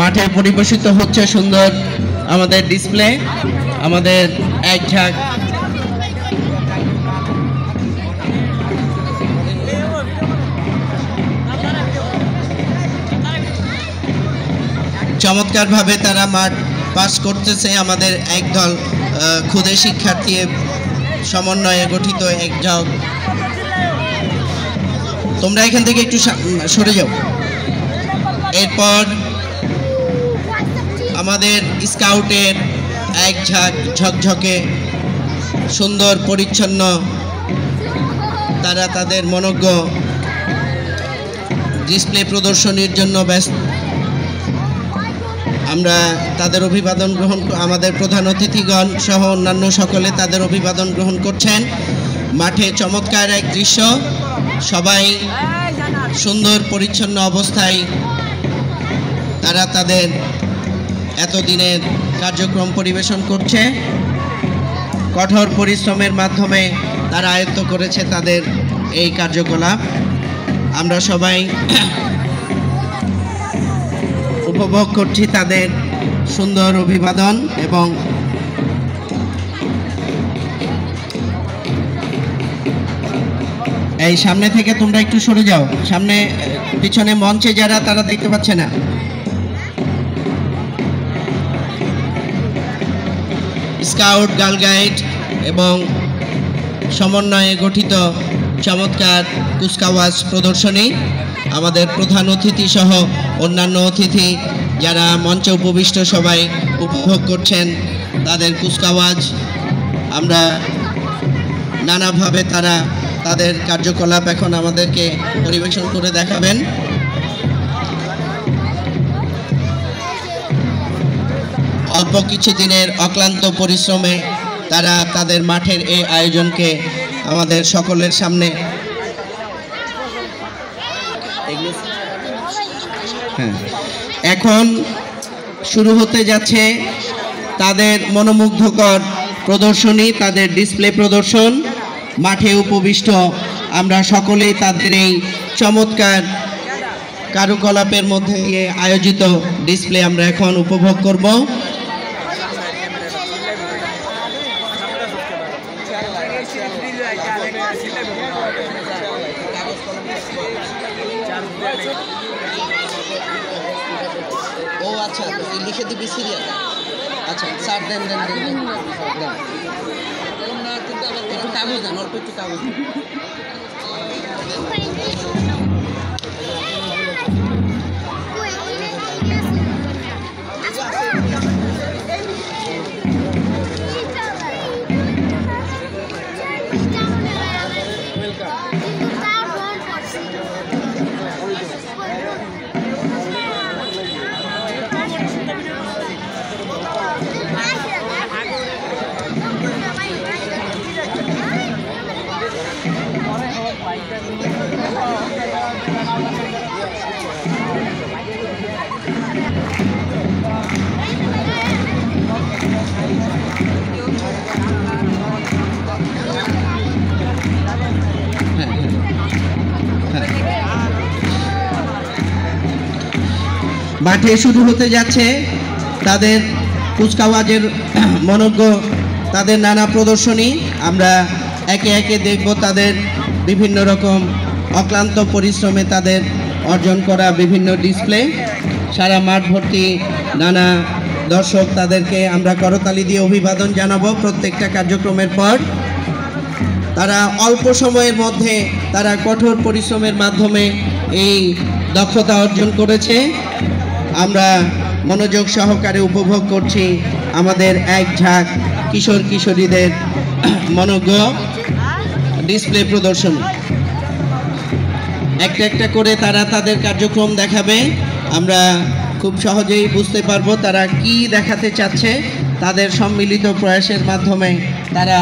মাঠে পরিবেশিত হচ্ছে সুন্দর আমাদের ডিসপ্লে, আমাদের এক ঝাঁক চমৎকারভাবে তারা মাঠ পাস করতেছে। আমাদের একদল ক্ষুদে শিক্ষার্থী সমন্বয়ে গঠিত এক ঝাঁক। তোমরা এখান থেকে একটু সরে যাও। এরপর আমাদের স্কাউটের এক ঝাঁক ঝকঝকে সুন্দর পরিচ্ছন্ন, তারা তাদের মনোজ্ঞ ডিসপ্লে প্রদর্শনীর জন্য ব্যস্ত। আমরা তাদের অভিবাদন গ্রহণ, আমাদের প্রধান অতিথিগণ সহ অন্যান্য সকলে তাদের অভিবাদন গ্রহণ করছেন। মাঠে চমৎকার এক দৃশ্য, সবাই সুন্দর পরিচ্ছন্ন অবস্থায় তারা তাদের এতদিনের কার্যক্রম পরিবেশন করছে। কঠোর পরিশ্রমের মাধ্যমে তারা আয়ত্ত করেছে তাদের এই কার্যকলাপ। আমরা সবাই উপভোগ করছি তাদের সুন্দর অভিবাদন। এবং এই সামনে থেকে তোমরা একটু সরে যাও, সামনে পিছনে মঞ্চে যারা তারা দেখতে পাচ্ছে না। স্কাউট, গার্ল গাইড এবং সমন্বয়ে গঠিত চমৎকার কুচকাওয়াজ প্রদর্শনী। আমাদের প্রধান অতিথি সহ অন্যান্য অতিথি যারা মঞ্চে উপবিষ্ট সবাই উপভোগ করছেন তাদের কুচকাওয়াজ। আমরা নানাভাবে তারা তাদের কার্যকলাপ এখন আমাদেরকে পরিবেশন করে দেখাবেন। অল্প কিছু দিনের অক্লান্ত পরিশ্রমে তারা তাদের মাঠের এই আয়োজনকে আমাদের সকলের সামনে এখন শুরু হতে যাচ্ছে তাদের মনোমুগ্ধকর প্রদর্শনী, তাদের ডিসপ্লে প্রদর্শন। মাঠে উপবিষ্ট আমরা সকলেই তাদের এই চমৎকার কারুকলাপের মধ্যে দিয়ে আয়োজিত ডিসপ্লে আমরা এখন উপভোগ করব। ও আচ্ছা, লিখে দিবি সিরিয়াল। আচ্ছা স্যার, দেন দেন দেন একটু কাগজ দেন, অল্প একটু কাগজ দেন। মাঠে শুরু হতে যাচ্ছে তাদের কুচকাওয়াজের মনোজ্ঞ তাদের নানা প্রদর্শনী। আমরা একে একে দেখব তাদের বিভিন্ন রকম অক্লান্ত পরিশ্রমে তাদের অর্জন করা বিভিন্ন ডিসপ্লে। সারা মাঠ ভর্তি নানা দর্শক, তাদেরকে আমরা করতালি দিয়ে অভিবাদন জানাবো প্রত্যেকটা কার্যক্রমের পর। তারা অল্প সময়ের মধ্যে তারা কঠোর পরিশ্রমের মাধ্যমে এই দক্ষতা অর্জন করেছে। আমরা মনোযোগ সহকারে উপভোগ করছি আমাদের এক ঝাঁক কিশোর কিশোরীদের মনোজ্ঞ ডিসপ্লে প্রদর্শনী। একটা একটা করে তারা তাদের কার্যক্রম দেখাবে। আমরা খুব সহজেই বুঝতে পারবো তারা কি দেখাতে চাচ্ছে। তাদের সম্মিলিত প্রয়াসের মাধ্যমে তারা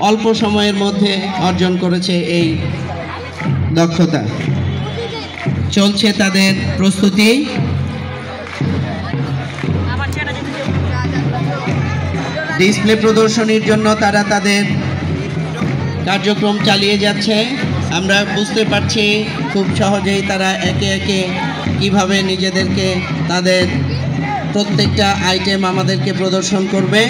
অল্প সময়ের মধ্যে অর্জন করেছে এই দক্ষতা। চলছে তাদের প্রস্তুতি। ডিসপ্লে প্রদর্শনীর জন্য তারা তাদের কার্যক্রম চালিয়ে যাচ্ছে। আমরা বুঝতে পারছি খুব সহজেই তারা একে একে কিভাবে নিজেদেরকে তাদের প্রত্যেকটা আইটেম আমাদেরকে প্রদর্শন করবে।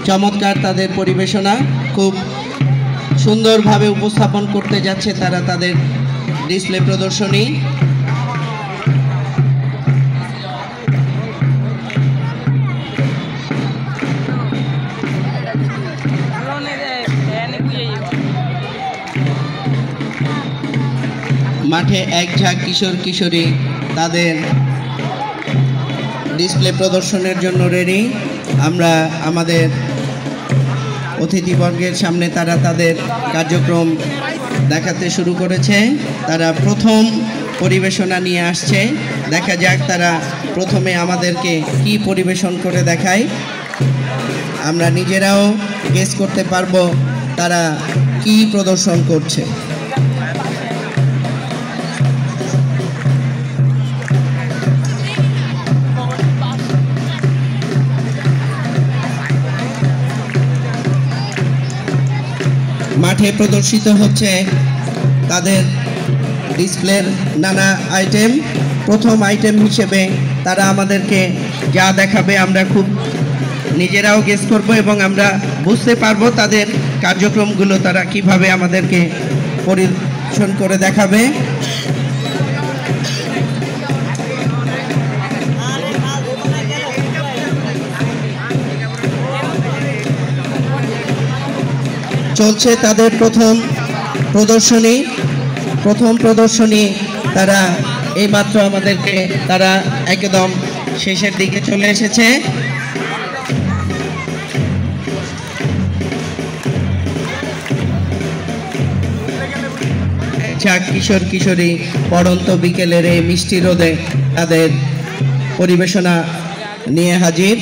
চমৎকার তাদের পরিবেশনা, খুব সুন্দরভাবে উপস্থাপন করতে যাচ্ছে তারা তাদের ডিসপ্লে প্রদর্শনী। মাঠে এক ঝাঁক কিশোর কিশোরী তাদের ডিসপ্লে প্রদর্শনের জন্য রেডি। আমরা আমাদের অতিথিবর্গের সামনে তারা তাদের কার্যক্রম দেখাতে শুরু করেছে। তারা প্রথম পরিবেশনা নিয়ে আসছে। দেখা যাক তারা প্রথমে আমাদেরকে কি পরিবেশন করে দেখায়। আমরা নিজেরাও গেস করতে পারবো তারা কি প্রদর্শন করছে। মাঠে প্রদর্শিত হচ্ছে তাদের ডিসপ্লের নানা আইটেম। প্রথম আইটেম হিসেবে তারা আমাদেরকে যা দেখাবে আমরা খুব নিজেরাও গেস করব এবং আমরা বুঝতে পারবো তাদের কার্যক্রমগুলো তারা কিভাবে আমাদেরকে পরিবেশন করে দেখাবে। চলছে তাদের প্রথম প্রদর্শনী। তারা এইমাত্র আমাদেরকে তারা একদম শেষের দিকে চলে এসেছে। কিশোর কিশোরী পড়ন্ত বিকেলের এই মিষ্টি রোদে তাদের পরিবেশনা নিয়ে হাজির।